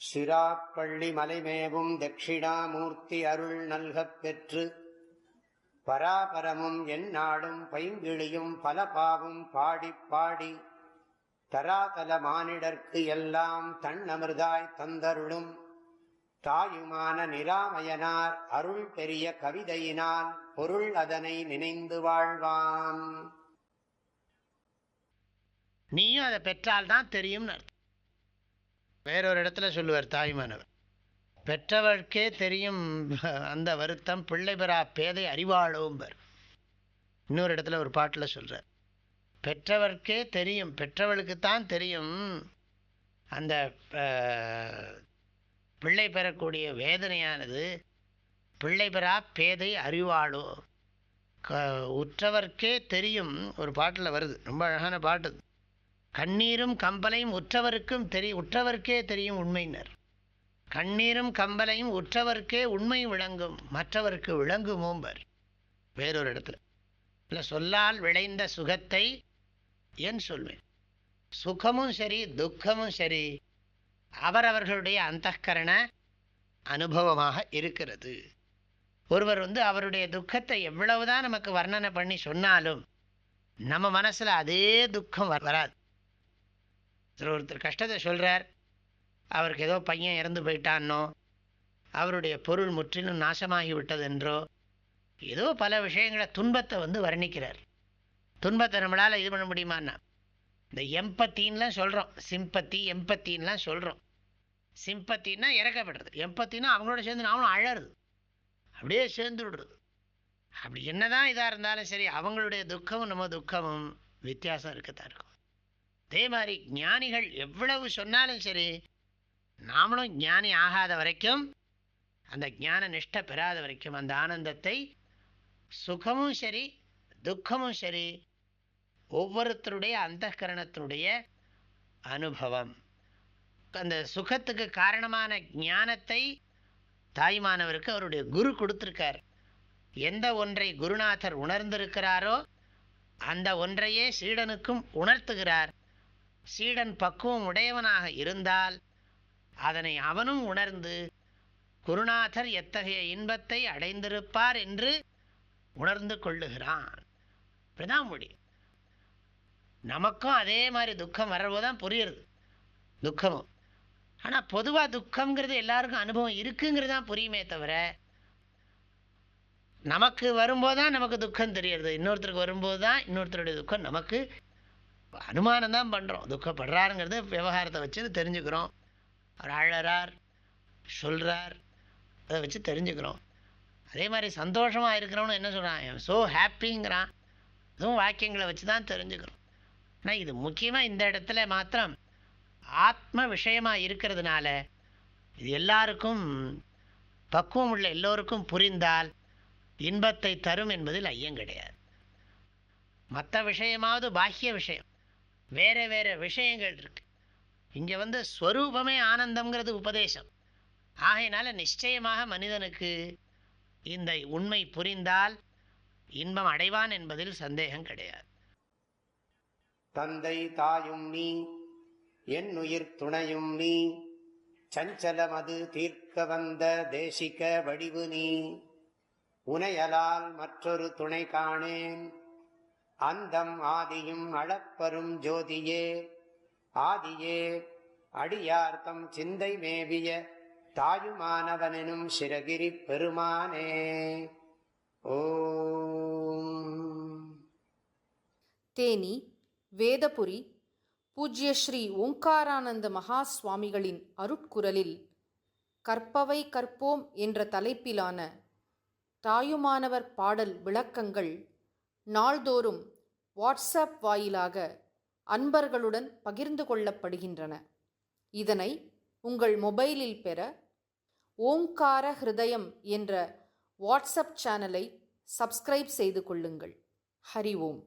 சிராப்பள்ளி மலைமேவும் தட்சிணாமூர்த்தி அருள் நல்கப் பெற்று பராபரமும் எந்நாடும் பைங்கிழியும் பல பாவும் பாடிப் பாடி தராதல மானிடர்க்கு எல்லாம் தன்னமிர்தாய் தந்தருளும் தாயுமான நிராமயனார் அருள் பெரிய கவிதையினால் பொருள் அதனை நினைந்து வாழ்வான். நீயும் அதை பெற்றால்தான் தெரியும். வேறொரு இடத்துல சொல்லுவார் தாய்மானவர், பெற்றவர்க்கே தெரியும் அந்த வருத்தம் பிள்ளை பெறா பேதை அறிவாளோம்பர். இன்னொரு இடத்துல ஒரு பாட்டில் சொல்கிறார், பெற்றவர்க்கே தெரியும், பெற்றவளுக்குத்தான் தெரியும் அந்த பிள்ளை பெறக்கூடிய வேதனையானது பிள்ளை பெறா பேதை அறிவாளோ. உற்றவர்க்கே தெரியும் ஒரு பாட்டில் வருது, ரொம்ப அழகான பாட்டு. கண்ணீரும் கம்பலையும் உற்றவர்க்கே தெரியும் உண்மையினர். கண்ணீரும் கம்பலையும் உற்றவர்க்கே உண்மை விளங்கும், மற்றவருக்கு விளங்குமோம்பர். வேறொரு இடத்துல இல்லை, சொல்லால் விளைந்த சுகத்தை ஏன் சொல்வேன். சுகமும் சரி துக்கமும் சரி அவரவர்களுடைய அந்தःகரண அனுபவமாக இருக்கிறது. ஒருவர் அவருடைய துக்கத்தை எவ்வளவுதான் நமக்கு வர்ணனை பண்ணி சொன்னாலும் நம்ம மனசில் அதே துக்கம் வராது. ஒருத்தர் கஷ்டத்தை சொல்கிறார், அவருக்கு ஏதோ பையன் இறந்து போயிட்டான்னோ, அவருடைய பொருள் முற்றிலும் நாசமாகி விட்டதென்றோ, ஏதோ பல விஷயங்களை துன்பத்தை வர்ணிக்கிறார். துன்பத்தை நம்மளால் இது பண்ண முடியுமான்னா, இந்த எம்பத்தின்லாம் சொல்கிறோம், சிம்பத்தி எம்பத்தின்லாம் சொல்கிறோம். சிம்பத்தின்னா இறக்கப்படுறது, எம்பத்தின்னா அவங்களோட சேர்ந்து நாமளும் அழறது, அப்படியே சேர்ந்து விடுறது. அப்படி என்னதான் இதாக இருந்தாலும் சரி அவங்களுடைய துக்கமும் நம்ம துக்கமும் வித்தியாசம் இருக்கத்தான் இருக்கும். அதே மாதிரி ஞானிகள் எவ்வளவு சொன்னாலும் சரி நாமளும் ஞானி ஆகாத வரைக்கும், அந்த ஞான நிஷ்டை பெறாத வரைக்கும் அந்த ஆனந்தத்தை, சுகமும் சரி துக்கமும் சரி ஒவ்வொருத்தருடைய அந்தःகரணத்தினுடைய அனுபவம். அந்த சுகத்துக்கு காரணமான ஞானத்தை தாய்மானவருக்கு அவருடைய குரு கொடுத்திருக்கார். எந்த ஒன்றை குருநாதர் உணர்ந்திருக்கிறாரோ அந்த ஒன்றையே சீடனுக்கும் உணர்த்துகிறார். சீடன் பக்குவம் உடையவனாக இருந்தால் அதனை அவனும் உணர்ந்து குருநாதர் எத்தகைய இன்பத்தை அடைந்திருப்பார் என்று உணர்ந்து கொள்ளுகிறான். இப்படிதான் முடியும். நமக்கும் அதே மாதிரி துக்கம் வர்றபோதான் புரியுறது துக்கமும். ஆனால் பொதுவாக துக்கம்ங்கிறது எல்லாருக்கும் அனுபவம் இருக்குங்கிறது தான் புரியுமே தவிர, நமக்கு வரும்போது நமக்கு துக்கம் தெரியறது, இன்னொருத்தருக்கு வரும்போது தான் இன்னொருத்தருடைய துக்கம் நமக்கு அனுமானம் தான் பண்ணுறோம். துக்கப்படுறாருங்கிறது விவகாரத்தை வச்சு தெரிஞ்சுக்கிறோம். அவர் அழறார் சொல்கிறார், அதை வச்சு தெரிஞ்சுக்கிறோம். அதே மாதிரி சந்தோஷமாக இருக்கிறவனு என்ன சொல்கிறான், ஸோ ஹாப்பிங்கிறான், அதுவும் வாக்கியங்களை வச்சு தான் தெரிஞ்சுக்கிறோம். ஆனால் இது முக்கியமாக இந்த இடத்துல மாத்திரம் ஆத்ம விஷயமாக இருக்கிறதுனால இது எல்லாருக்கும் பக்குவம் உள்ள எல்லோருக்கும் புரிந்தால் இன்பத்தை தரும் என்பதில் ஐயம் கிடையாது. மற்ற விஷயமாவது பாஹ்ய விஷயம், வேறு வேறு விஷயங்கள் இருக்கு. இங்கே ஸ்வரூபமே ஆனந்தம்ங்கிறது உபதேசம். ஆகையினால நிச்சயமாக மனிதனுக்கு இந்த உண்மை புரிந்தால் இன்பம் அடைவான் என்பதில் சந்தேகம் கிடையாது. தந்தை தாயும் நீ, என் உயிர் துணையும் நீ, சஞ்சலமது தீர்க்க வந்த தேசிக வடிவு நீ, உனையலால் மற்றொரு துணை காணேன், அந்தம் ஆதியும் அளப்பரும் ஜோதியே, ஆதியே அடியார்த்தம் சிந்தை மேவிய தாயுமானவனும் சிரகிரி பெருமானே. ஓம். தேனி வேதபுரி பூஜ்ய ஸ்ரீ ஓங்காரானந்த மகா சுவாமிகளின் அருட்குரலில் கற்பவை கற்போம் என்ற தலைப்பிலான தாயுமானவர் பாடல் விளக்கங்கள் நாள்தோறும் வாட்ஸ்அப் வாயிலாக அன்பர்களுடன் பகிர்ந்து கொள்ளப்படுகின்றன. இதனை உங்கள் மொபைலில் பெற ஓங்கார ஹிருதயம் என்ற வாட்ஸ்அப் சேனலை சப்ஸ்கிரைப் செய்து கொள்ளுங்கள். ஹரி ஓம்.